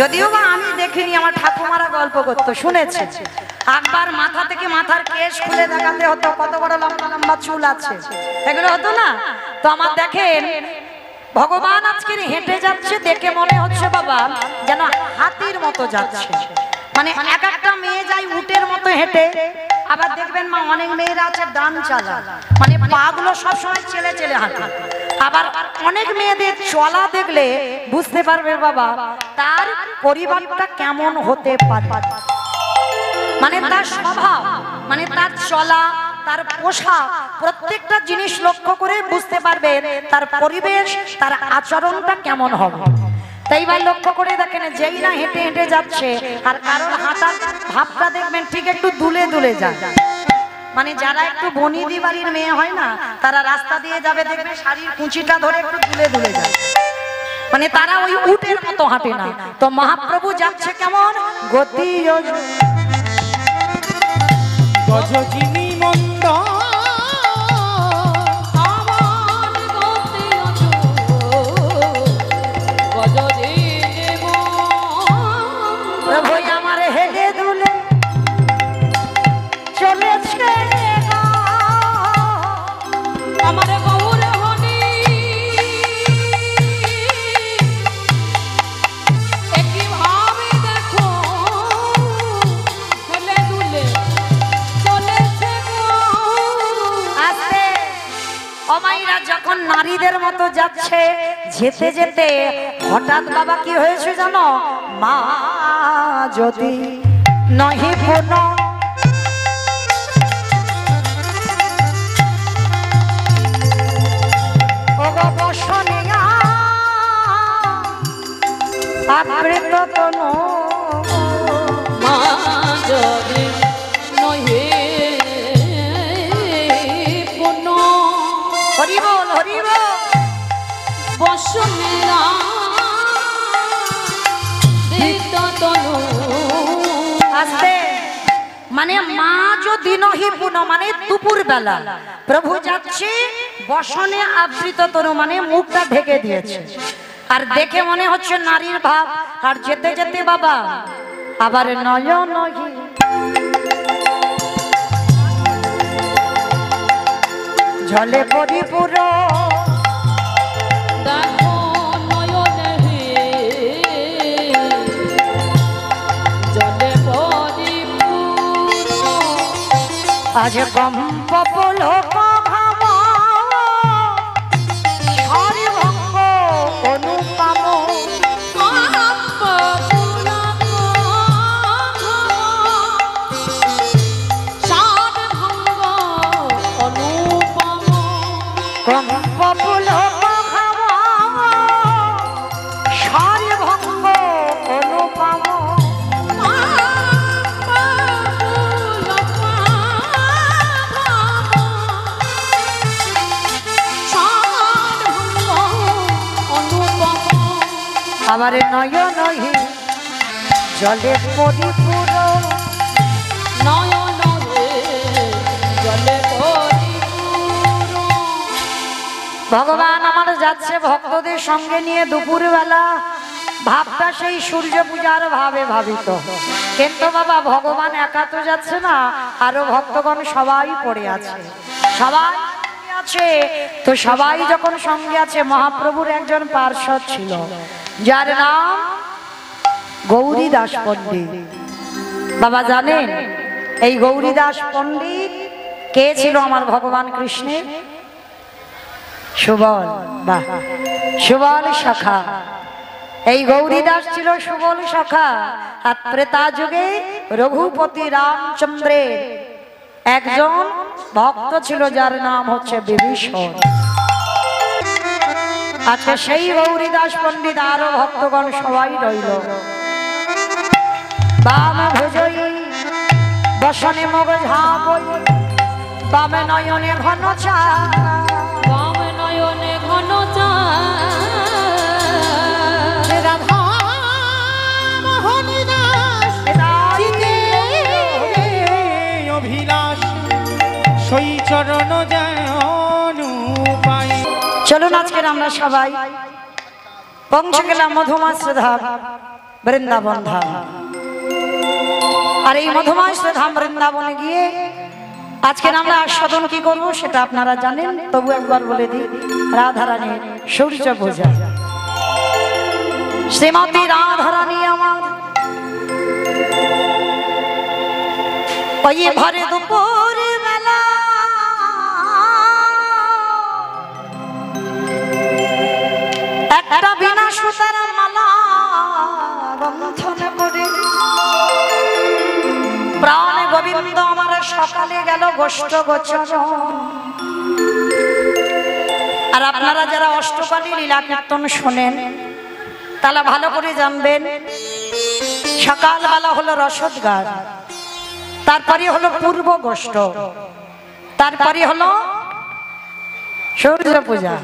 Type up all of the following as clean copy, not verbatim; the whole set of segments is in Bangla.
যদিও বা আমি দেখিনি, আমার ঠাকুমারা গল্প করতো, শুনেছি। একবার মাথা থেকে মাথার কেশ খুলে দেখাতে হতো কত বড় লম্বা লম্বা চুল আছে, এগুলো হতো না। তো আমার দেখেন ভগবান আজকে হেঁটে যাচ্ছে, দেখে মনে হচ্ছে বাবা যেন হাতির মতো যাচ্ছে। মানে এক একটা মেয়ে যায় উটের মতো হেঁটে, আবার দেখবেন মা অনেক মেয়েরা আছে ডান চালা, মানে পা গুলো সবসময় চেলে চেলে হাঁটে। আবার অনেক মেয়েদের চলা দেখলে বুঝতে পারবে বাবা তার পরিবারটা কেমন হতে পারে, মানে তার স্বভাব, মানে তার চলা, তার পোশাক, প্রত্যেকটা জিনিস লক্ষ্য করে বুঝতে পারবে তার পরিবেশ, তার আচরণটা কেমন হবে। তাই বা লক্ষ্য করে দেখেন, যেই না হেঁটে হেঁটে যাচ্ছে আর কারোর হাঁটার ভাবটা দেখবেন ঠিক একটু দুলে দুলে যায়। মানে যারা একটু বনিদি বাড়ির মেয়ে হয় না, তারা রাস্তা দিয়ে যাবে দেখবে শাড়ির কুচিটা ধরে একটু দুলে দুলে যায়, মানে তারা ওই উটের মতো হাঁটে না। তো মহাপ্রভু যাচ্ছে কেমন গতি গজজিনী মন্দ প্রভু আমার হেলে দুলে চলেছে আমার গৌর হনি একই ভাবে দেখো হেলে দুলে চলেছে আস্তে। অমাইরা যখন নারীদের মতো যাচ্ছে, যেতে যেতে হঠাৎ বাবা কি হয়েছে জানো, মা যদি নহি পুন বসনিয়া আবৃত তনু মা যদি নহে পুন হরি বল হরি বল বসনিয়া দিত তনু। আস্তে। মানে মা যদি নহি পুন মানে দুপুর বেলা প্রভু যাচ্ছে, বসনে আবৃত তনু মানে মুখটা ঢেকে দিয়েছে, আর দেখে মনে হচ্ছে নারীর ভাব। আর যেতে যেতে বাবা আবার নয়ন নহি জলে পরিপুর দেখো নয়নে জলে পরিপূর্ণ আজ কম্প পুলক ঘাম হরিভঙ্গ অনুপম কম্প পুলক ঘাম হরিভঙ্গ অনুপম আমার নয়ন নহি জলে পরিপুর নয়ন জলে পরিপূর্ণ। ভগবান আমার যাচ্ছে ভক্তদের সঙ্গে নিয়ে দুপুর বেলা, ভাবটা সেই সূর্য পূজার ভাবে ভাবিত। কিন্তু বাবা ভগবান একা তো যাচ্ছে না, আরো ভক্তগণ সবাই পড়ে আছে, সবাই আছে। তো সবাই যখন সঙ্গে আছে, মহাপ্রভুর একজন পার্ষদ ছিল যার নাম গৌরীদাস পণ্ডিত। বাবা জানেন এই গৌরীদাস পণ্ডিত কে ছিল আমার ভগবান কৃষ্ণের সুবল, বাহ সুবল সখা। এই গৌরীদাস ছিল সুবল সখা। আর ত্রেতা যুগে রঘুপতি রামচন্দ্রের একজন ভক্ত ছিল যার নাম হচ্ছে বিভীষণ। আচ্ছা সেই গৌরীদাস পণ্ডিত আরো ভক্তগণ সবাই রইল। বাম ভুজই বসনে মগ ঝাপই, বামে নয়নে ঘন চা, বাম নয়নে ঘন চা রাধা মোহনী দাস অভিলাষ সই চরণ যায় অনুপায়। চলুন আজকের আমরা সবাই পৌঁছে গেলাম মধুমাস ধাম। বৃন্দাবন ধাম। আর এই মধুময় ধাম বৃন্দাবনে গিয়ে আজকের আমরা আস্বাদন কি করবো সেটা আপনারা জানেন, তবু একবার বলে দিই। রাধারানীর সূর্য পূজা। শ্রীমতী রাধারানী আমার ওই ভরে দুপুর বেলা একটা বিনা সুতার মালা বন্ধন করে প্রাণ গোবিন্দ আমার সকালে গেল গোষ্ঠ গোচরণ। আর আপনারা যারা অষ্টকালী লীলা কীর্তন শোনেন তাহলে ভালো করে জানবেন, সকালবেলা হলো রসদগার, তারপরে হলো পূর্ব গোষ্ঠ, তারপরে হলো সূর্য পূজা।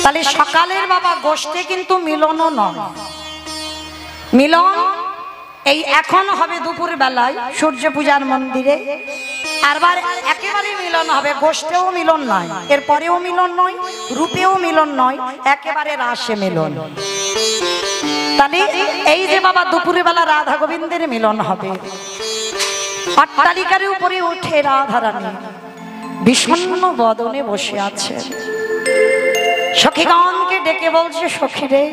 তাহলে সকালের বাবা গোষ্ঠে কিন্তু মিলনও নয়, মিলন এই এখন হবে দুপুর বেলায় সূর্য পূজার মন্দিরে, আরবার একেবারে মিলন হবে, গোষ্ঠেও মিলন নয়, এরপরেও মিলন নয়, রূপেও মিলন নয়, একেবারে রাসে মিলন। তাহলে এই যে বাবা দুপুরে বেলা রাধা গোবিন্দের মিলন হবে, অট্টালিকার উপরে উঠে রাধারানী বিষণ্ণ বদনে বসে আছে, সখীগণকে ডেকে বলছে, সখী রে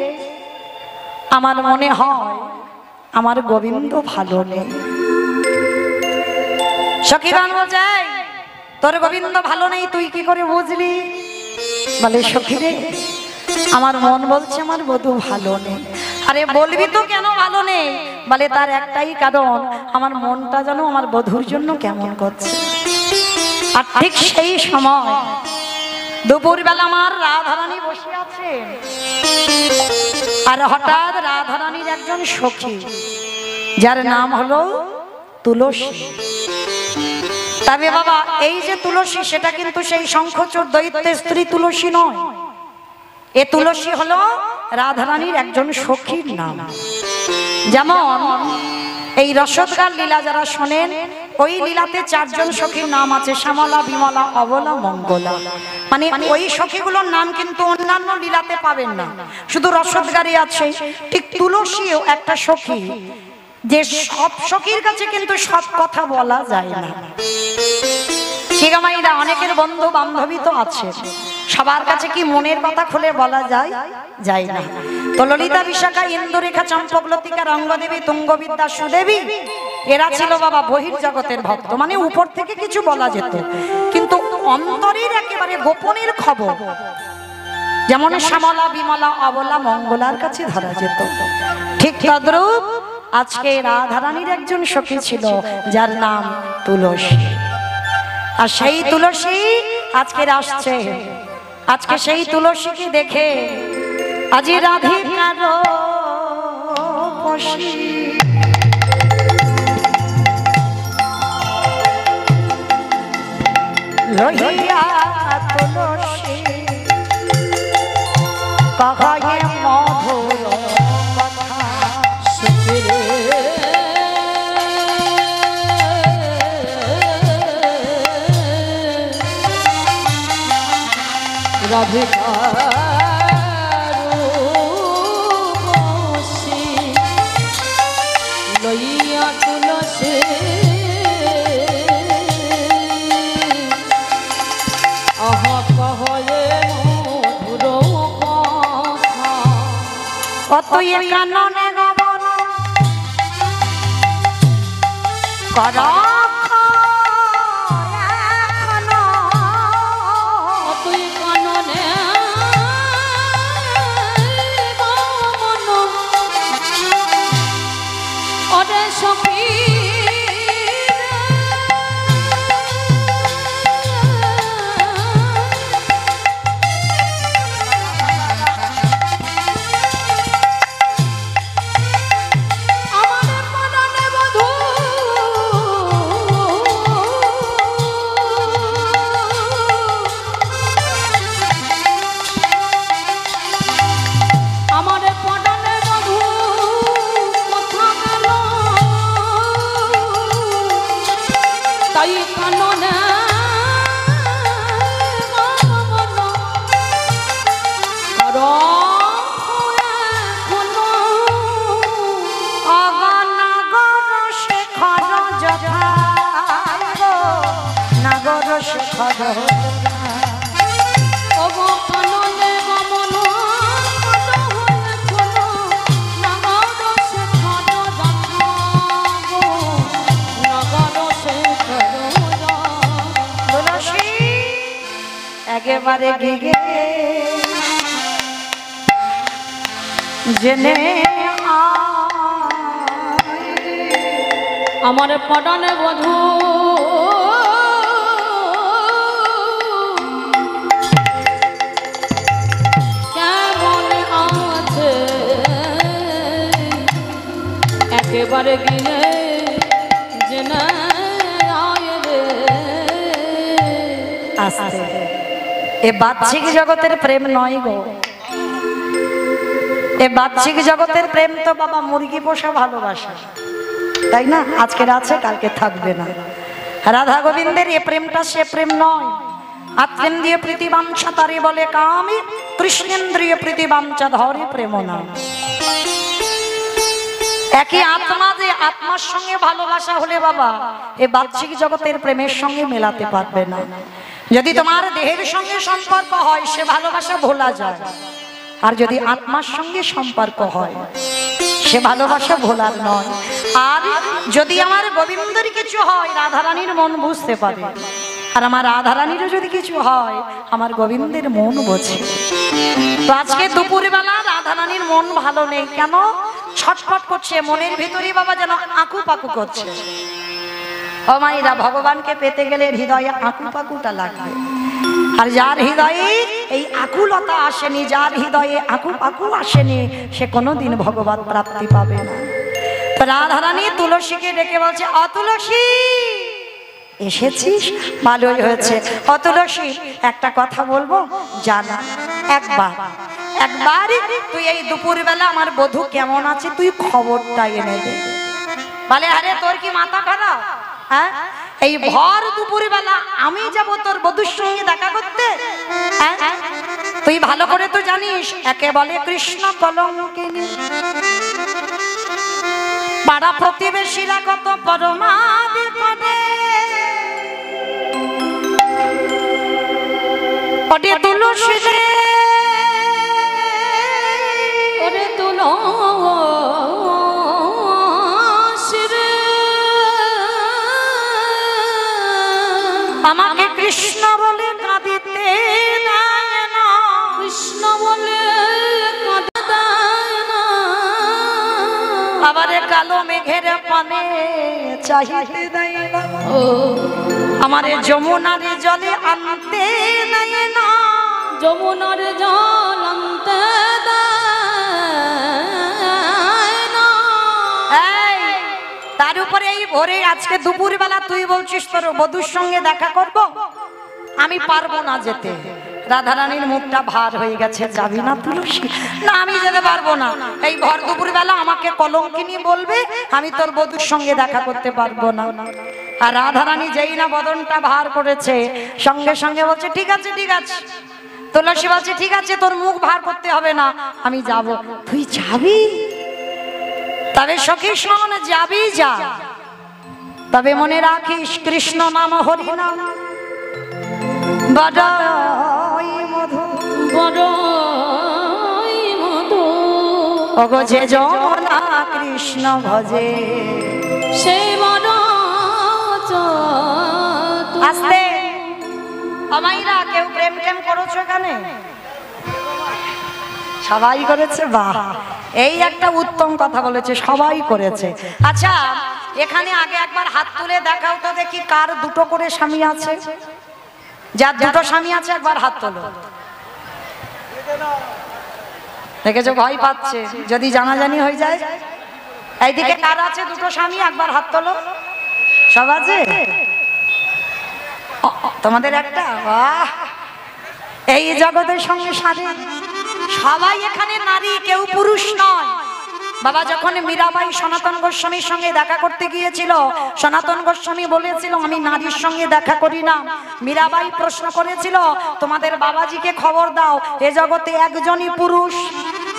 আমার মনে হয় আমার গোবিন্দ ভালো নেই। সখীগণ বলছে, তোর গোবিন্দ ভালো নেই তুই কি করে বুঝলি? বলে সখী রে আমার মন বলছে আমার বধূ ভালো নেই। আরে বলবি তো কেন ভালো নেই? বলে তার একটাই কারণ, আমার মনটা যেন আমার বধূর জন্য কেমন করছে। আর ঠিক সেই সময় দুপুরবেলা আমার রাধারানী বসে আছে, আর হঠাৎ রাধারানীর একজন সখী যার নাম হলো তুলসী। তবে বাবা এই যে তুলসী সেটা কিন্তু সেই শঙ্খচূড় দৈত্যের স্ত্রী তুলসী নয়, এ তুলসী হলো রাধারানীর একজন সখীর নাম। যেমন এই রসদগার লীলা যারা শোনেন, ওই লীলাতে চারজন সখীর নাম আছে, শ্যামলা, বিমলা, অবলা, মঙ্গলা। মানে ওই সখীগুলোর নাম কিন্তু অন্যান্য লীলাতে পাবেন না, শুধু রসদগারে আছে। ঠিক তুলসীও একটা সখী, যে সব সখীর কাছে কিন্তু সব কথা বলা যায় না। ঠিক আমাইরা অনেকের বন্ধু বান্ধবী তো আছে, সবার কাছে কি মনের কথা খুলে বলা যায়? যায় না। তো ললিতা, বিশাখা, ইন্দুরেখা, চম্পকলতিকা, রঙ্গদেবী, তুঙ্গবিদ্যা, সুদেবী এরা ছিল বাবা বহির্জগতের ভক্ত, মানে উপর থেকে কিছু বলা যেত, কিন্তু অন্তরের একেবারে গোপনের খবর যেমন শ্যামলা, বিমলা, অবলা, মঙ্গলার কাছে ধরা যেত। ঠিক তদ্রূপ আজকে রাধারানীর একজন সখী ছিল যার নাম তুলসী। আর সেই তুলসী আজকে আসছে, আজকে সেই তুলসীকে দেখে আজি রাধিকার বসি লইয়া তুলসী কহে মধুর কথা সুরে রাধিকার বসি লইয়া তুলসী আহা কহে মধুর কথা। অতএ কাননে গমন কর একেবারে গিগে জেনে আমার পরাণে বধূ কেমন আছে একেবারে গিয়ে জেনে আয় রে। আস্তে এ বাহ্যিক জগতের প্রেম নয় গো, এ বাহ্যিক জগতের প্রেম তো বাবা মুরগি পোষা ভালোবাসা, তাই না? আজকের আছে কালকে থাকবে না। রাধা গোবিন্দের এ প্রেমটা সে প্রেম নয়। আত্মেন্দ্রিয় প্রীতিবাঞ্ছা তারে বলে কামি, কৃষ্ণেন্দ্রিয় প্রীতিবাঞ্ছা ধরে প্রেম না। একই আত্মা, যে আত্মার সঙ্গে ভালোবাসা হলে বাবা এ বাহ্যিক জগতের প্রেমের সঙ্গে মেলাতে পারবে না। যদি তোমার দেহের সঙ্গে সম্পর্ক হয় সে ভালোবাসা ভোলা যায়, আর যদি আত্মার সঙ্গে সম্পর্ক হয় সে ভালোবাসা ভোলার নয়। আর যদি আমার গোবিন্দর কিছু হয় রাধারানীর মন বুঝতে পারে, আর আমার রাধারানীরও যদি কিছু হয় আমার গোবিন্দের মন বোঝে। তো আজকে দুপুরবেলা রাধারানীর মন ভালো নেই, কেন? ছটফট করছে মনের ভিতরে বাবা, যেন আঁকু পাকু করছে। ও মাইরা, ভগবানকে পেতে গেলে হৃদয়ে আঁকু পাকুটা লাগবে। আর যার হৃদয়ে এই আকুলতা আসেনি, যার হৃদয়ে আঁকু পাকু আসেনি, সে কোনোদিন ভগবত প্রাপ্তি পাবে না। রাধারানী তুলসীকে ডেকে বলছে, অতুলসী এসেছিস, ভালোই হয়েছে। অতুলসী একটা কথা বলবো, জানা একবার তুই এই দুপুরবেলা আমার বধূ কেমন আছে তুই খবরটা এনে দে। বলে, আরে তোর কি মাথা খারাপ? হ্যাঁ, এই ভর দুপুরবেলা আমি যাব তোর বধূর সঙ্গে দেখা করতে? হ্যাঁ, তুই ভালো করে তো জানিস একে বলে কৃষ্ণ কলঙ্কিনী, পাড়া প্রতিবেশীরা কত পরমা বিপদে। ওরে তুলসী রে, ওরে তুলসী রে, আমাকে কৃষ্ণ বলে কাঁদিতে দেয় না, কৃষ্ণ বলে কাঁদে দেয় না, আবার কালো মেঘের পানে চাহিতে দেয় না, আমারে যমুনার জলে আনতে দেয় না, যমুনার জল আনতে দেয় না। এই, তার উপরে এই ভোরে আজকে দুপুরবেলা তুই বলছিস তোর বধূর সঙ্গে দেখা করব, আমি পারবো না যেতে। রাধারানীর মুখটা ভার হয়ে গেছে, যাবি না তুলসী? না, আমি যেতে পারবো না। এই ভর দুপুরবেলা আমাকে কলঙ্কিনী বলবে, আমি তোর বধূর সঙ্গে দেখা করতে পারবো না। আর রাধারানী যেই না বদনটা ভার করেছে, সঙ্গে সঙ্গে বলছে ঠিক আছে ঠিক আছে। তুলসী বলছে ঠিক আছে, তোর মুখ ভার করতে হবে না, আমি যাব। তুই যাবি? তবে সখী শোন, যাবি যা, তবে মনে রাখিস কৃষ্ণ নাম হরি নাম বড়ই মধু, বড়ই মধু। ওগো যে যমুনা কৃষ্ণ ভজে, সেই বড় আস্তে আমাইরা কেউ প্রেম প্রেম করেছো এখানে? সবাই করেছে, বাহ, এই একটা উত্তম কথা বলেছে, সবাই করেছে। আচ্ছা, এখানে আগে একবার হাত তুলে দেখাও তো দেখি কার দুটো করে স্বামী আছে। যার দুটো স্বামী আছে একবার হাত তোলো। দেখেছো, ভয় পাচ্ছে যদি জানাজানি হয়ে যায়। এইদিকে কার আছে দুটো স্বামী, একবার হাত তোলো। সব আছে? তোমাদের একটা? বাহ, এই জগতের সঙ্গে সাথে সবাই এখানে নারী, কেউ পুরুষ নয়। বাবা যখন মীরাবাই সনাতন গোস্বামীর সঙ্গে দেখা করতে গিয়েছিল, সনাতন গোস্বামী বলেছিল আমি নারীর সঙ্গে দেখা করি না। মীরাবাই প্রশ্ন করেছিল, তোমাদের বাবাজিকে খবর দাও, এ জগতে একজনই পুরুষ,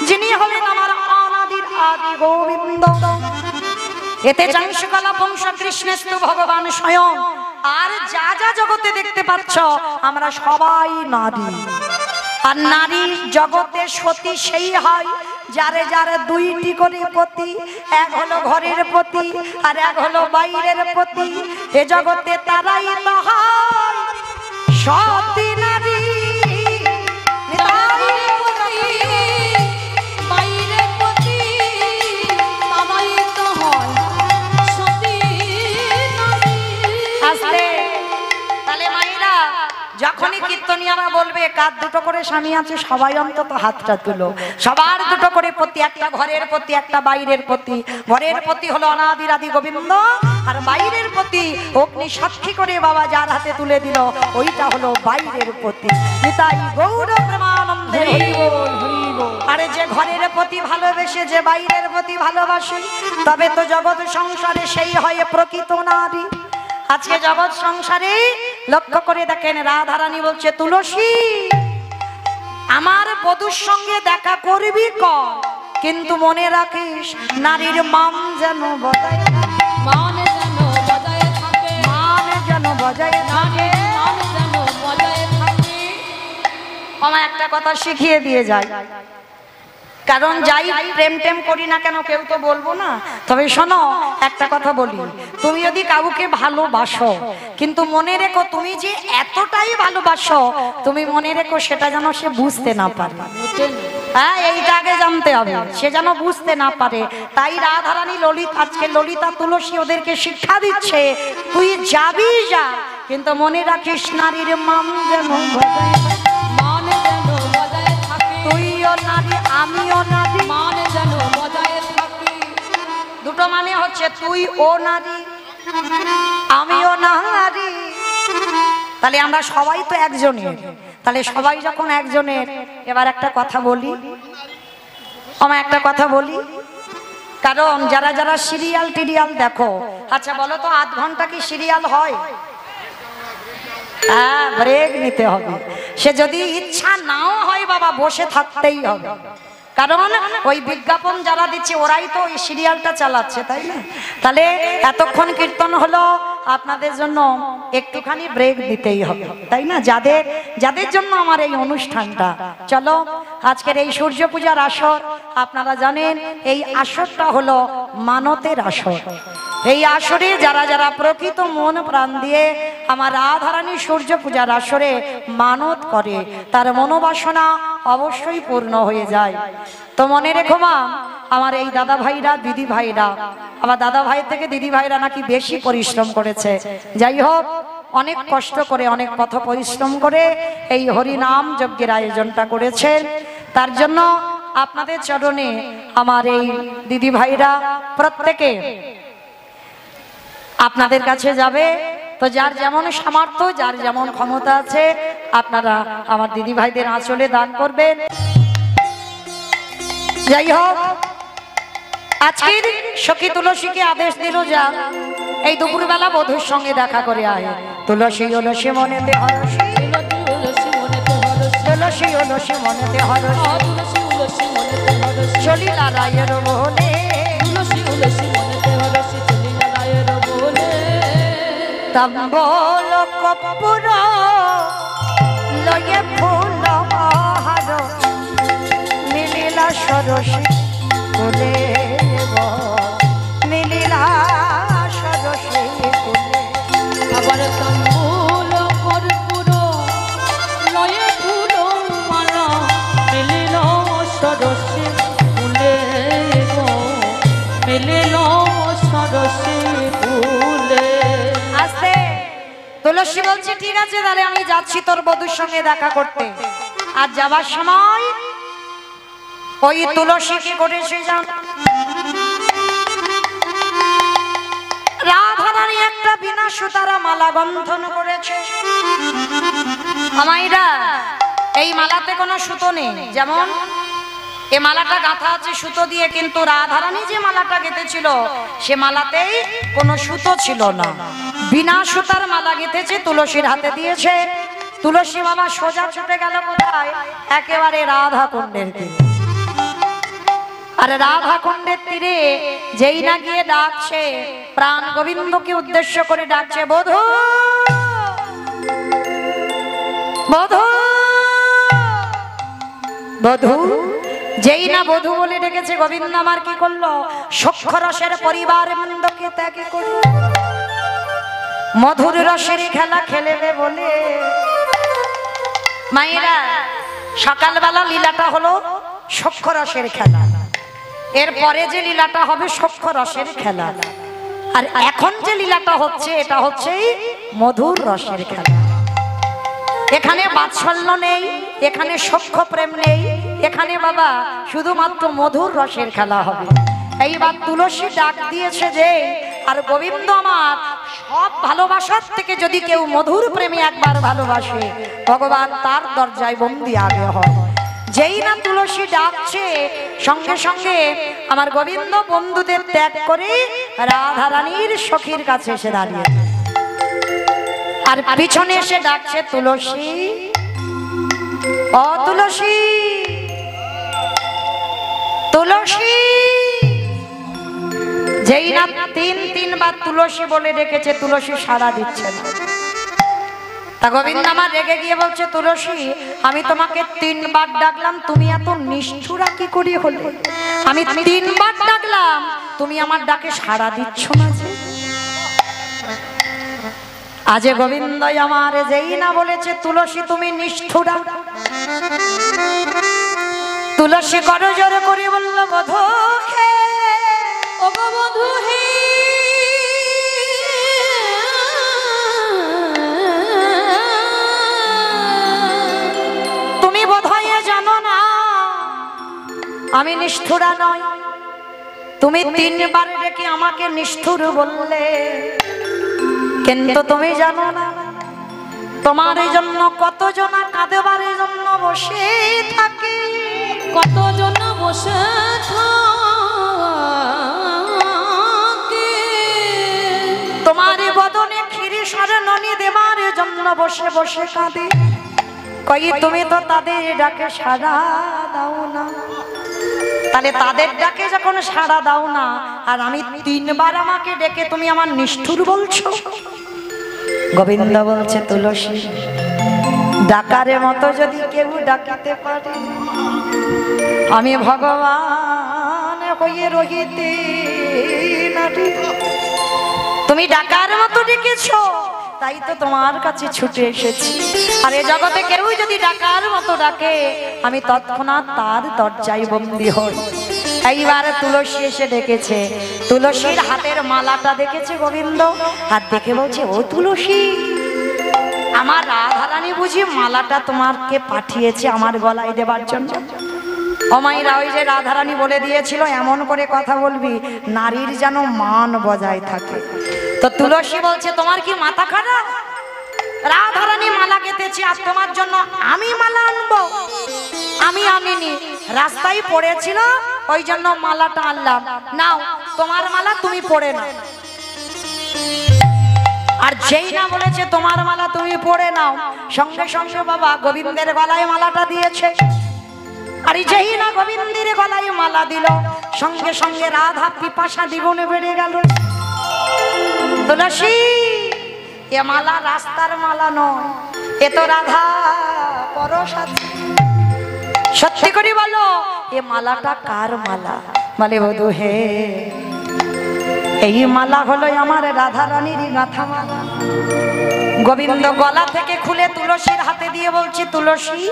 যিনি হলেন আমার অনাদির আদি গোবিন্দ। এতে চাংশকলা বংশ কৃষ্ণেস্তু ভগবান স্বয়ং। আর যা যা জগতে দেখতে পাচ্ছ আমরা সবাই নারী। আর নারী জগতে সতী সেই হয় যারে যারে দুইটি করে পতি, এক হলো ঘরের পতি আর এক হলো বাইরের পতি। এ জগতে তারাই তো হয় সতী নারী। যখনই কীর্তনিয়ারা বলবে কার দুটো করে স্বামী আছে সবাই অন্তত হাতটা তুলো। সবার দুটো করে প্রতি, একটা ঘরের প্রতি, একটা বাইরের প্রতি। ঘরের প্রতি হলো অনাদিরাদি গোবিন্দ, আর বাইরের প্রতি অগ্নি সাক্ষী করে বাবা যার হাতে তুলে দিল ওইটা হলো বাইরের প্রতি। নিতাই গৌর প্রেমানন্দে হরি বল, হরি বল। আরে যে ঘরের প্রতি ভালোবেসে যে বাইরের প্রতি ভালোবাসে তবে তো জগৎ সংসারে সেই হয় প্রকৃত নারী। আজকে জগৎ সংসারে লক্ষ্য করে দেখেন রাধারানী বলছে তুলসী আমার বধূর সঙ্গে দেখা করবি কর, কিন্তু মনে রাখিস নারীর মান যেন বজায় থাকে। মান যেন বজায় থাকে, মান যেন বজায় থাকে। মান যেন বজায় থাকে। আমার একটা কথা শিখিয়ে দিয়ে যায়, কারণ যাই প্রেম টেম করি না কেন কেউ তো বলবো না। তবে শোনো একটা কথা বলি, তুমি যদি কাউকে ভালোবাসো কিন্তু মনে রেখো তুমি যে এতটাই ভালোবাসো, তুমি মনে রেখো সেটা যেন সে বুঝতে না পারে। হ্যাঁ, এইটা আগে জানতে হবে, সে যেন বুঝতে না পারে। তাই রাধারানী ললিতা, আজকে ললিতা তুলসী ওদেরকে শিক্ষা দিচ্ছে, তুই যাবি যা, কিন্তু মনে রাখিস নারীর মান যেন বজায় থাকে। মান যেন বজায় থাকে, তুইও নারী আমিও নারী। মান যেন বজায় থাকে। দুটো মানে হচ্ছে তুই ও নারী আমিও নারী। তাহলে আমরা সবাই তো একজনের, তাহলে সবাই যখন একজনের, এবার একটা কথা বলি, আমার একটা কথা বলি, কারণ যারা যারা সিরিয়াল টিরিয়াল দেখো, আচ্ছা বলো তো আধ ঘন্টা কি সিরিয়াল হয়? হ্যাঁ, ব্রেক নিতে হবে। সে যদি ইচ্ছা নাও হয় বাবা বসে থাকতেই হবে, কারণ ওই বিজ্ঞাপন যারা দিচ্ছে ওরাই তো ওই সিরিয়ালটা চালাচ্ছে, তাই না? তাহলে এতক্ষণ কীর্তন হলো, আপনাদের জন্য একটুখানি ব্রেক দিতেই হবে, তাই না? যাদের যাদের জন্য আমার এই অনুষ্ঠানটা। চলো আজকের এই সূর্য পূজার আসর, আপনারা জানেন এই আসরটা হলো মানতের আসর। এই আসরে যারা যারা প্রকৃত মন প্রাণ দিয়ে আমার রাধারানী সূর্য পূজার আসরে মানত করে তার মনোবাসনা অবশ্যই পূর্ণ হয়ে যায়। তো মনে রেখো মা, আমার এই দাদা ভাইরা দিদি ভাইরা, আমার দাদা ভাই থেকে দিদি ভাইরা নাকি বেশি পরিশ্রম করেছে। যাই হোক, অনেক কষ্ট করে অনেক পথ পরিশ্রম করে এই হরিনাম যজ্ঞের আয়োজনটা করেছেন। তার জন্য আপনাদের চরণে আমার এই দিদি ভাইরা প্রত্যেকে আপনাদের কাছে যাবে। তো যার যেমন সামর্থ্য, যার যেমন ক্ষমতা আছে, আপনারা আমার দিদি ভাইদের আঁচলে দান করবেন। যাই হোক, আজকের সখী তুলসীকে আদেশ দিল যা এই দুপুরবেলা বধূর সঙ্গে দেখা করে আয়। তুলসী তুলসী মনেতে হরসী, তুলসী মনেতে হরসী, তুলসী তুলসী মনেতে হরসী, তুলসী তুলসী মনেতে হরসী, চলিলা রায়ের বলে, তুলসী তুলসী মনেতে হরসী, চলিলা রায়ের বলে। তাম্বল কর্পূর লয়ে ফুল হার, মিলিলা সরসী কুলে গো, মিলিলা সরসী কুলে। আবার তাম্বুল কর্পূর লয়ে ফুল মালা, মিলিল সরসী ফুলে গো, মিলিল সরসী ফুলে। আস্তে তুলসী বলছে ঠিক আছে, তাহলে আমি যাচ্ছি তোর বধূর সঙ্গে দেখা করতে। আর যাবার সময় ওই তুলসী কি করেছে জান, রাধারানী একটা বিনা সুতারা মালা বন্ধন করেছে। আমাইরা এই মালাতে কোনো সুতো নেই, যেমন এ মালাটা গাঁথা আছে সুতো দিয়ে, কিন্তু রাধারানী যে মালাটা গেঁথেছিল সে মালাতেই কোনো সুতো ছিল না, বিনা সুতার মালা গেঁথেছে, তুলসীর হাতে দিয়েছে। তুলসী বাবা সোজা ছুটে গেল কোথায়? একেবারে রাধা কুণ্ডের তীরে। আর রাধা কুণ্ডের তীরে যেই না গিয়ে ডাকছে, প্রাণ গোবিন্দকে উদ্দেশ্য করে ডাকছে, বধূ বধূ বধূ। যেই না বধূ বলে ডেকেছে, গোবিন্দ আমার কি করলো? সখ্য রসের পরিবার বৃন্দকে ত্যাগ করে মধুর রসের খেলা খেলেবে বলে। মায়েরা, সকালবেলা লীলাটা হলো সখ্য রসের খেলা, এরপরে যে লীলাটা হবে সখ্য রসের খেলা, আর এখন যে লীলাটা হচ্ছে এটা হচ্ছে মধুর রসের খেলা। এখানে বাৎসল্য নেই, এখানে সখ্য প্রেম নেই, এখানে বাবা শুধুমাত্র মধুর রসের খেলা হবে। এইবার তুলসী ডাক দিয়েছে যে, আর গোবিন্দ আমার সব ভালোবাসার থেকে যদি কেউ মধুর প্রেমে একবার ভালোবাসে, ভগবান তার দরজায় বন্দি আগে হয়। যেই না তুলসী ডাকছে, সঙ্গে সঙ্গে আমার গোবিন্দ বন্ধুদের ত্যাগ করে রাধা রানীর সখীর কাছে এসে দাঁড়িয়ে, আর পিছনে এসে ডাকছে তুলসী, ও তুলসী, তুলসী। যেই না তিনবার তুলসী বলে ডেকেছে, তুলসী সাড়া দিচ্ছে না। তা গোবিন্দ আমার রেগে গিয়ে বলছে, তুলসী আমি তোমাকে 3 বার ডাকলাম, তুমি এত নিষ্ঠুরা কি করে হলে? আমি 3 বার ডাকলাম, তুমি আমার ডাকে সাড়া দিচ্ছ না যে। আজ গোবিন্দ আমার যেই না বলেছে তুলসী তুমি নিষ্ঠুরা, তুলসী করজোর করে বলল, বধূ হে, ও গো বধূ হে, তুমি বোধহয় জানো না আমি নিষ্ঠুরা নয়। তুমি 3 বার ডেকে আমাকে নিষ্ঠুর বললে, কিন্তু তুমি জানো না তোমার এই জন্য কতজন কাঁদেবার জন্য বসে থাকে, কতজন বসে থাকে, তোমার বদনে ক্ষীরেশ্বর ননি দেবার জন্য বসে বসে কাঁদে। কই তুমি তো তাদের ডাকে সাড়া দাও না। তাহলে তাদের ডাকে যখন সাড়া দাও না, আর আমি 3 বার আমাকে ডেকে তুমি আমার নিষ্ঠুর বলছো। গোবিন্দ বলছে, তুলসী ডাকারে মতো যদি কেউ ডাকিতে পারে, আমি ভগবান হয়ে রহিতে নারি। তুমি ডাকার মতো ডেকেছো, তাই তো তোমার কাছে ছুটে এসেছি। আর এ জগতে কেউ যদি ডাকার মতো ডাকে, আমি তৎক্ষণাৎ তার দরজায় বন্দী হই। এইবারে তুলসী এসে ডেকেছে, তুলসীর হাতের মালাটা দেখেছে গোবিন্দ, হাত দেখে বলছে, ও তুলসী, আমার রাধারানী বুঝি মালাটা তোমাকে পাঠিয়েছে আমার গলায় দেবার জন্য। অমাইরা ওই যে রাধারানী বলে দিয়েছিল, এমন করে কথা বলবি নারীর যেন মান বজায় থাকে। তো তুলসী বলছে, তোমার কি মাথা খারাপ? রাধারানী মালা গেঁথেছে, আর তোমার জন্য আমি মালা আনবো? আমি আনিনি, রাস্তায় পড়েছিল ওই জন্য মালাটা আনলাম। নাও তোমার মালা তুমি পড়ে নাও। আর যেই না বলেছে তোমার মালা তুমি পড়ে নাও, সঙ্গে সঙ্গে বাবা গোবিন্দের গলায় মালাটা দিয়েছে। আর যেই না গোবিন্দের গলায় মালা দিল, সঙ্গে সঙ্গে রাধা পিপাসা দ্বিগুণে বেড়ে গেল। তুলসী, এ মালা রাস্তার মালা নয়, এ তো রাধা পরশাচী। সত্যি করে বলো, এ মালাটা কার মালা? বলে, বধূ হে, এই মালা হলো আমার রাধা রানীর গাঁথা মালা। গোবিন্দ গলা থেকে খুলে তুলসীর হাতে দিয়ে বলছি, তুলসী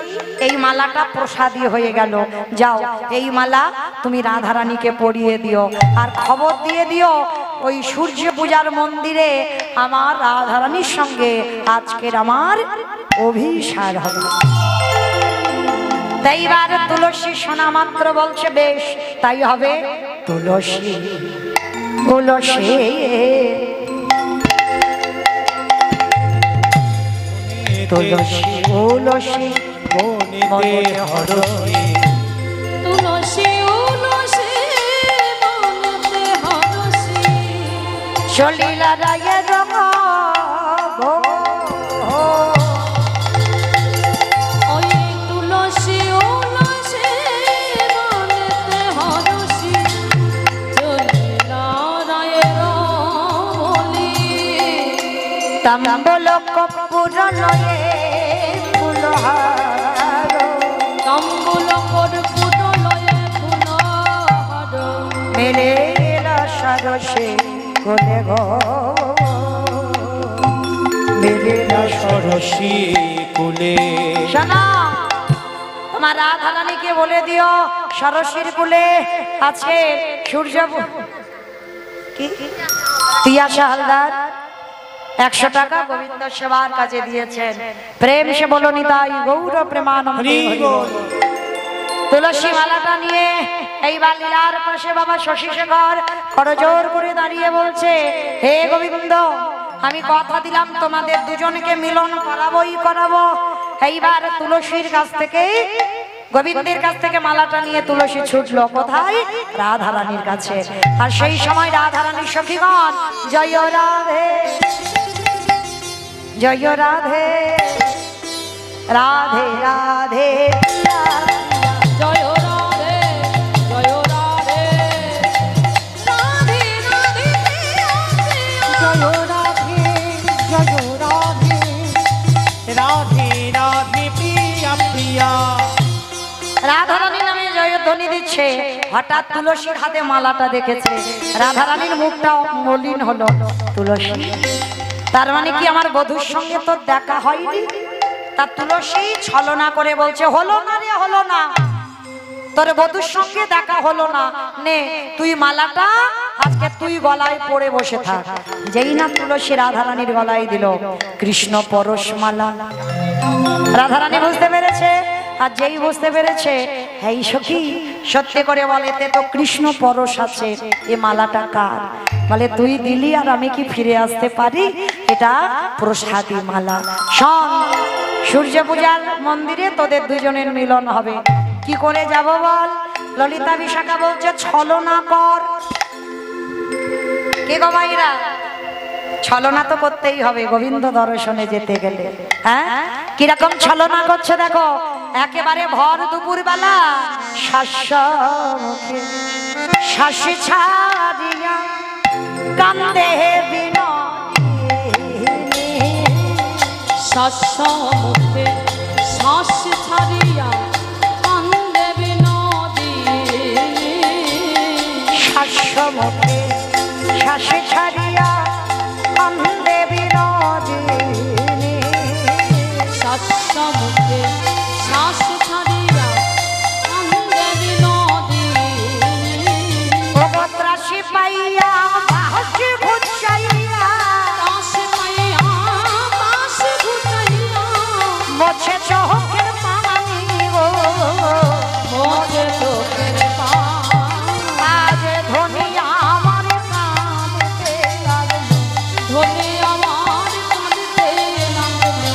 এই মালাটা প্রসাদী হয়ে গেল, যাও এই মালা তুমি রাধা রানীকে পরিয়ে দিও। আর খবর দিয়ে দিও, ওই সূর্য পূজার মন্দিরে আমার রাধা রানীর সঙ্গে আজকের আমার অভিসার হবে। তাইবার তুলসী শোনা মাত্র বলছে, বেশ তাই হবে। তুলসী, তুলসী, তুলসী, তুলসী মনে হরসী, তুলসী উলসী মনেতে হরসী, চলিলা রায়ের রঙ গো। ওই তুলসী উলসী মনেতে হরসী, চলিলা রায়ের বলি। তাম্বল কর্পূর নয়ে ফুলহার, তাম্বুল কর্পূর লয়ে ফুলহার, মেলে সরসে কোলে গো, মেলে সরসী কুলে। শোনো, তোমার রাধা রানীকে বলে দিও, সরসীর কুলে আছে সূর্য। কি তিয়াশা হালদার, 100 টাকা গোবিন্দ সেবার কাজে দিয়েছেন। প্রেম সে বলো নিতাই গৌর প্রেমানন্দে হরি বল। তুলসী মালাটা নিয়ে এইবার লীলার পাশে বাবা শশী শেখর করজোর করে দাঁড়িয়ে বলছে, হে গোবিন্দ, আমি কথা দিলাম তোমাদের দুজনকে মিলন করাবোই করাবো। এইবার তুলসীর কাছ থেকে, গোবিন্দের কাছ থেকে মালাটা নিয়ে তুলসী ছুটলো কোথায়? রাধারানীর কাছে। আর সেই সময় রাধারানীর সখীগণ জয় রাধে জয় রাধে রাধে রাধে জয় রাধে জয় রাধে রাধে রাধে জয় রাধে জয় রাধে রাধে রাধে প্রিয়া প্রিয়া। রাধারানী নামে জয়ধ্বনি দিচ্ছে। হঠাৎ তুলসীর হাতে মালাটা দেখেছে। রাধারানীর মুখটা মলিন হলো। তুলসী, তার মানে কি আমার বধূর সঙ্গে তোর দেখা হয়নি? তা তুলসী ছলনা করে বলছে, হলো না রে, হলো না, তোর বধূর সঙ্গে দেখা হলো না। নে তুই মালাটা আজকে তুই গলায় পরে বসে থাক। যেই না তুলসী রাধারানীর গলায় দিল কৃষ্ণ পরশ মালা, রাধারানী বুঝতে পেরেছে। আর যেই বুঝতে পেরেছে, এই সখী সত্যি করে বলে, এতে তো কৃষ্ণ পরশ আছে, এ মালাটা কার? বলে তুই দিলি আর আমি কি ফিরে আসতে পারি? এটা প্রসাদী মালা। শোন, সূর্য পূজার মন্দিরে তোদের দুজনের মিলন হবে। কি করে যাব বল? ললিতা বিশাখা বলছে ছলনা কর। কে গো মাইরা? ছলনা তো করতেই হবে গোবিন্দ দর্শনে যেতে গেলে। হ্যাঁ, কিরকম ছলনা করছে দেখো। একেবারে ভর দুপুর বেলা শ্বাস ছাড়িয়া কান্দে বিনোদিনী, শ্বাস মুখে শ্বাস ছাড়িয়া কান্দে বিনোদিনী, শ্বাস মুখে শ্বাস ছাড়িয়া কান্দে বিনোদিনী, শ্বাস মুখে শ্বাস ছাড়িয়া কান্দে বিনোদিনী, ত্রাসি পাইয়া বাঁশি ঘুচাইয়া ত্রাসি পাইয়া বাঁশি ঘুচাইয়া, মোছে চোখের পানি গো, মোছে চোখের পানি, আজ ধনী আমার কাঁদতে লাগলো। ধনে আমার কাঁদতে লাগলো।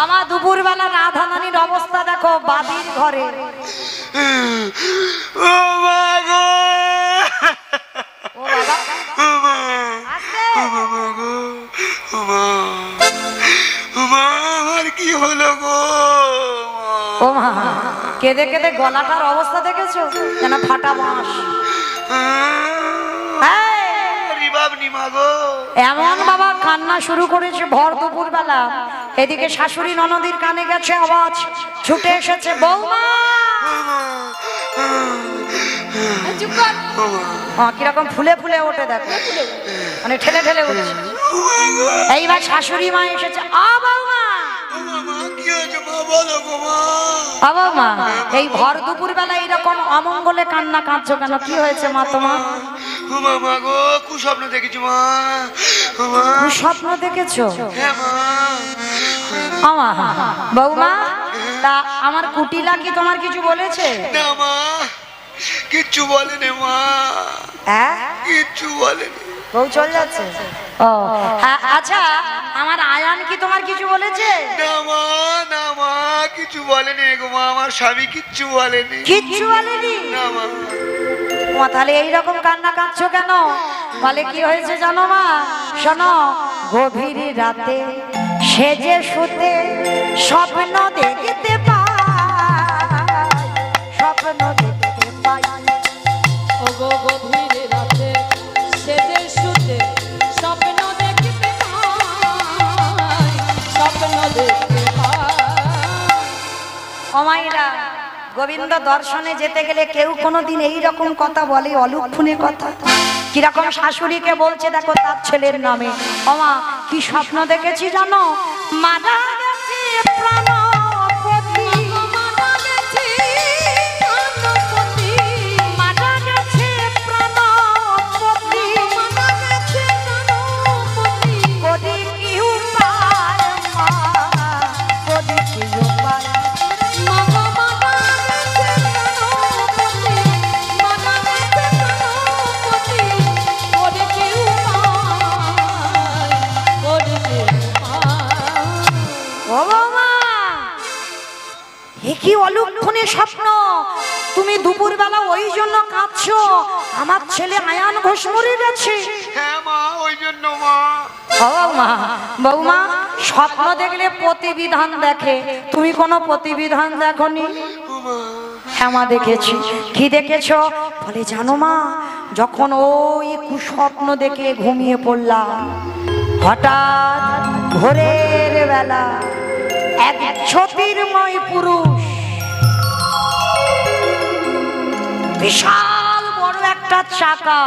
আমার দুপুরবেলা রাধারানীর অবস্থা দেখো, বাদির ঘরে। ও মা গো, ও বাবা, আস্তে। ও মা গো, ও মা, ও মা, আমার কি হলো গো? ও মা, কেঁদে কেঁদে গলাটার অবস্থা দেখেছো? যেন ফাটা বাঁশ। রিবাবনি মা গো, এমন বাবা কান্না শুরু করেছে ভর দুপুর বেলা। এদিকে শাশুড়ি ননদির কানে গেছে আওয়াজ, ছুটে এসেছে বৌমা। চুপ কর। কিরকম ফুলে ফুলে ওঠে দেখো, মানে ঠেলে ঠেলে উঠছে। এইবার শাশুড়ি মা এসেছে। আ বৌমা, কি হয়েছে মা? বলো গো মা। আ বৌমা, এই ভর দুপুর বেলা এইরকম অমঙ্গলে কান্না কাঁদছো কেন? কি হয়েছে মা তোমার? ও মা, মা গো, কুস্বপ্ন দেখেছি মা। ও মা, স্বপ্ন দেখেছো? হ্যাঁ মা। আমা বৌমা, তা আমার কুটিলা কি তোমার কিছু বলেছে? না মা, কিচ্ছু বলেনি মা, হ্যাঁ, কিচ্ছু বলেনি। বউ চল যাচ্ছে। ও হ্যাঁ, আচ্ছা আমার আয়ান কি তোমার কিছু বলেছে? না মা, না মা, কিছু বলেনি গো মা, আমার স্বামী কিচ্ছু বলেনি। কিচ্ছু বলেনি? না মা। মা তাহলে এইরকম কান্না কাঁদছো কেন? বলে কি হয়েছে জানো মা? শোনো, গভীর রাতে সেজে শুতে স্বপ্ন দেখতে পাই, স্বপ্ন দেখতে পাই। ও গো গভীর রাতে সেজে শুতে স্বপ্ন দেখতে পাই, স্বপ্ন দেখতে পাই। অমাইরা, গোবিন্দ দর্শনে যেতে গেলে কেউ কোনোদিন এইরকম কথা বলে? অলক্ষণে কথা। কিরকম শাশুড়িকে বলছে দেখো তার ছেলের নামে। অমা, কি স্বপ্ন দেখেছি জানো? মারা গেছে প্রাণপতি, মারা গেছে প্রাণপতি, মারা গেছে প্রাণপতি, মারা গেছে প্রাণপতি, কি অলক্ষণে স্বপ্ন, তুমি দুপুরবেলা ওই জন্য কাঁদছো আমার ছেলে আয়ান ঘোষ মরে গেছে? হ্যাঁ মা, ওই জন্য মা। ও মা, বৌমা স্বপ্ন দেখলে প্রতিবিধান দেখে, তুমি কোনো প্রতিবিধান দেখনি? হ্যাঁ মা দেখেছি। কি দেখেছো? বলে জানো মা, যখন ওই কুস্বপ্ন দেখে ঘুমিয়ে পড়লাম, হঠাৎ ভোরের বেলা এক জ্যোতির্ময় পুরুষ বিশাল বড় একটা চাকা,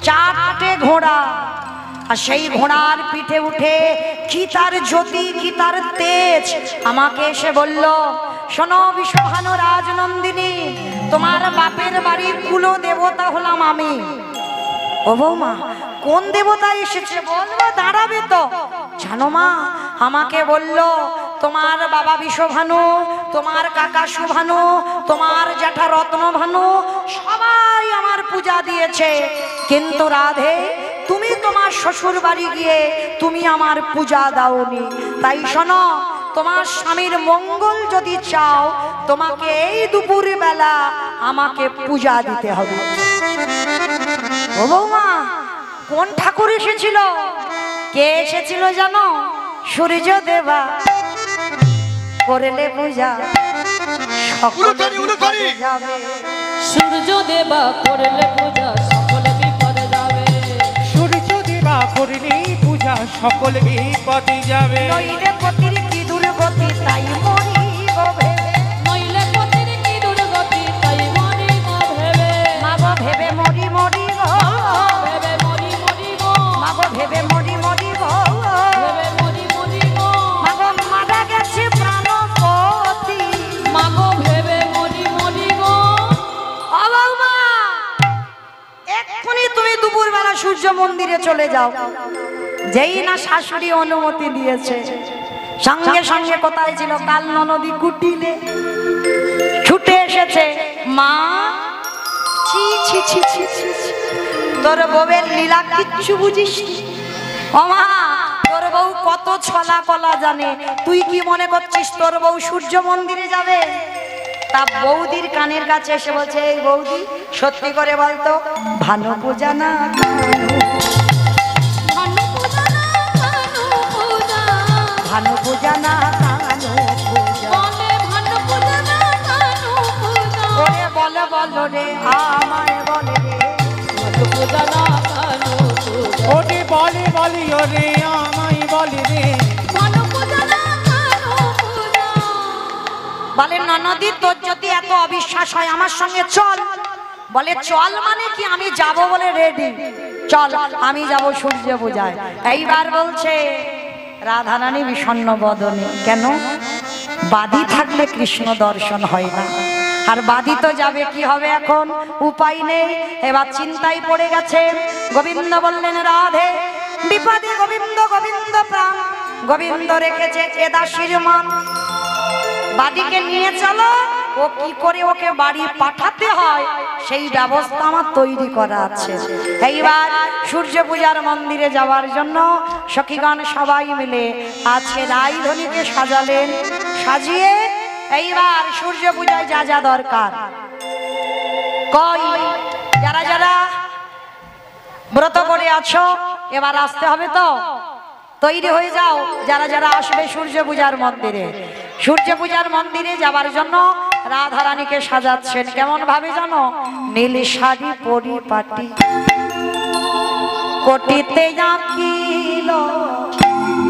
চারটে ঘোড়া, আর সেই ঘোড়ার পিঠে উঠে কি তার জ্যোতি, কি তার তেজ, আমাকে এসে বলল, শোনো বিশ্বভানু রাজনন্দিনী, তোমার বাপের বাড়ির কুল দেবতা হলাম আমি। ও বৌমা, কোন দেবতা এসেছে বলবো? দাঁড়াবে তো। জানো মা, আমাকে বলল তোমার বাবা বিশ্বভানু, তোমার কাকা সুভানু, তোমার জ্যাঠা রত্নভানু সবাই আমার পূজা দিয়েছে, কিন্তু রাধে তুমি তোমার শ্বশুর বাড়ি গিয়ে তুমি আমার পূজা দাওনি। তাই শোনো, তোমার স্বামীর মঙ্গল যদি চাও, তোমাকে এই দুপুর বেলা আমাকে পূজা দিতে হবে। ও বৌমা, কোন ঠাকুর এসেছিল? কে এসেছিল জানো? সূর্য দেবা। করলে পূজা যাবে। সূর্য দেবা করলে পূজা সকলে বিপদে যাবে। সূর্য দেবা করলে পূজা সকল বিপদে যাবে। নইলে পতির কি দুর্গতি, তাই মরিব ভেবে। নইলে পতির কি দুর্গতি, তাই মরিব ভেবে। মাগো ভেবে মরি মরি গো, ভেবে মরি মরি গো, মাগো ভেবে মরি মরি গো, ভেবে মরি মরি গো, মাগো মারা গেছে প্রাণপতি। মাগো ভেবে মরি মরি গো। ও বৌমা, এক্ষুনি তুমি দুপুরবেলা সূর্য মন্দিরে চলে যাও। যেই না শাশুড়ি অনুমতি দিয়েছে, সঙ্গে সঙ্গে কোথায় ছিল? কাল ননদী কুটিলে ছুটে এসেছে। মা, ছি ছি ছি ছি ছি ছি। তোর বউয়ের লীলা কিচ্ছু বুঝিস নি। ও মা, তোর বউ কত ছলা কলা জানে, তুই কি মনে করছিস তোর বউ সূর্য মন্দিরে যাবে? তা বৌদির কানের কাছে এসে বলছে, এই বৌদি সত্যি করে বলতো, ভানু পূজা না ভানু পূজা না ভানু পূজা, ভানু পূজা না কানু পূজা। বলে ভানু পূজা না ভানু পূজা। ওরে বলে বলো রে, আমায় বলে রে, ভানু পূজা না ভানু পূজা। ওরে বলে বলি ওরে আমায় বলে রে। ভানু পূজা না ভানু পূজা। বলে ননদি তোর যদি এত অবিশ্বাস হয় আমার সঙ্গে চল। বলে চল মানে কি? আমি যাব বলে রেডি, চল আমি যাব সূর্য পূজায়। এইবার বলছে রাধারানী বিষণ্ণ বদনে, কেন? বাদী থাকলে কৃষ্ণ দর্শন হয় না, আর বাদী তো যাবে, কি হবে এখন? উপায় নেই। এবার চিন্তায় পড়ে গেছে। গোবিন্দ বললেন, রাধে বিপদে গোবিন্দ, গোবিন্দ প্রাণ, গোবিন্দ রেখেছে এ দাসীর মান। বাদীকে নিয়ে চলো, ও কি করে ওকে বাড়ি পাঠাতে হয় সেই ব্যবস্থা আমার তৈরি করা আছে। এইবার সূর্য পূজার মন্দিরে যাওয়ার জন্য সখীগণ সবাই মিলে আজকে রাইধনীকে সাজালেন। সাজিয়ে এইবার সূর্য পূজায় যা যা দরকার, কই যারা যারা ব্রত করে আছো এবার আসতে হবে তো, তৈরি হয়ে যাও। যারা যারা আসবে সূর্য পূজার মন্দিরে, সূর্য পূজার মন্দিরে যাবার জন্য রাধারানীকে সাজাচ্ছেন। কেমন ভাবে জানো? নীল শাড়ি পরিপাটি, কোটিতে আঁকিল,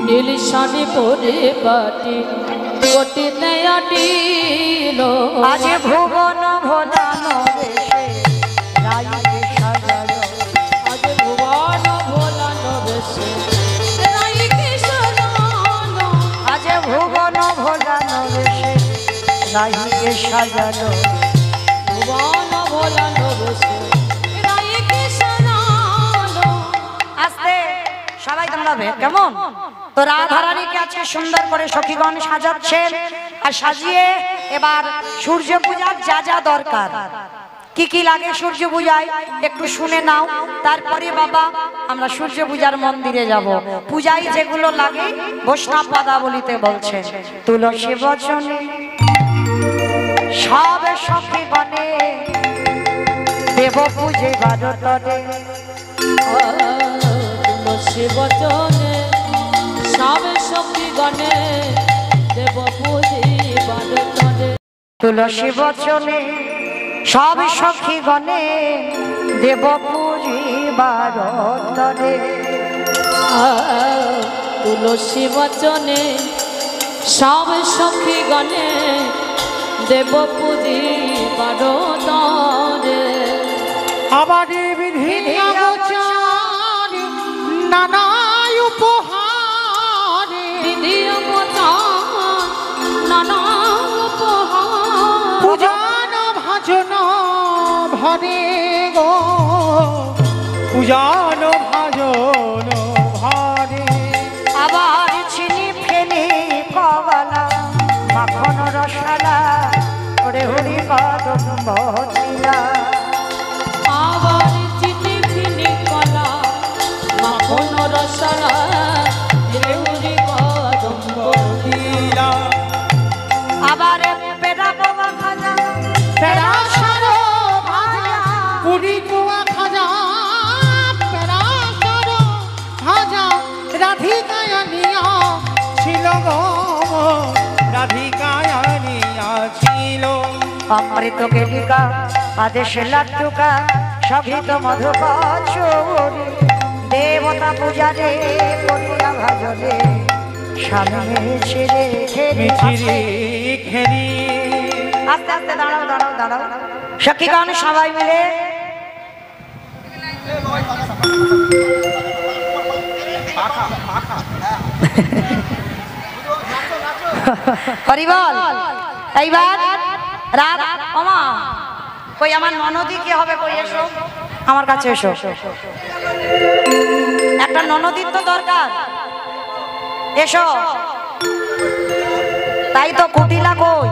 নীল শাড়ি পরে পাটি, কোটিতে আটিল। আজ ভুবন ভোলানো বেশে রাইকে সাজালো। আজ ভুবন ভোলানো বেশে রাইকে সাজালো। আজ ভুবন ভোলানো বেশে রাইকে সাজালো। ভুবন ভোলানো বেশে রাইকে সাজালো। আস্তে সবাই তোমরা কেমন? তো রাধারানীকে আজকে সুন্দর করে সখীগণ সাজাচ্ছেন, আর সাজিয়ে এবার সূর্য পূজার যা যা দরকার, কি কি লাগে সূর্য পূজায় একটু শুনে নাও। তারপরে বাবা আমরা সূর্য পূজার মন্দিরে যাব। পূজায় যেগুলো লাগে বৈষ্ণব পদাবলিতে বলছে, তুলসী বচনে সব সখী গণে দেব পূজে বারতরে। তুলসী বচনে সব সখী গণে দেব পূজি বারতরে। তুলসী বচনে সব সখী গণে দেব পূজি বারতরে। তুলসী বচনে সব সখী গণে দেব পূজি বারতরে। আবার বিধি অগোচর নানা উপহারে বিধি অবতার নানা উপহার। পূজন ভাজন ভরে গো পূজন ভাজন ভরে। আবার চিনি ফেনি কগলা মাখন রসালা ওরে হরি কদম্ব লীলা। আবার চিনি ফিনি কলা মাখন রসলা দেউরি কদম্ব লীলা আবার পেরা বাবা খাজা পেরা সারো ভাজা পুরি কুয়া খাজা পেরা সারো ভাজা রাধিকায় নিয়া ছিল গো রাধিকায় নিয়া ছিল। অমৃত কেলিকা আদেশ লাট্টুকা সঘৃত মধু কচুরি দেবতা পূজারে করিয়া ভাজনে স্বামী ছেড়ে মিছিরি খেরি আস্তে আস্তে দাঁড়াও দাঁড়াও দাঁড়াও সখীগণ সবাই মিলে হরিবল। এইবার রাত ওমা কই আমার ননদি কে হবে কই এসো আমার কাছে এসো। একটা ননদির তো দরকার এসো। তাই তো কুটিলা কই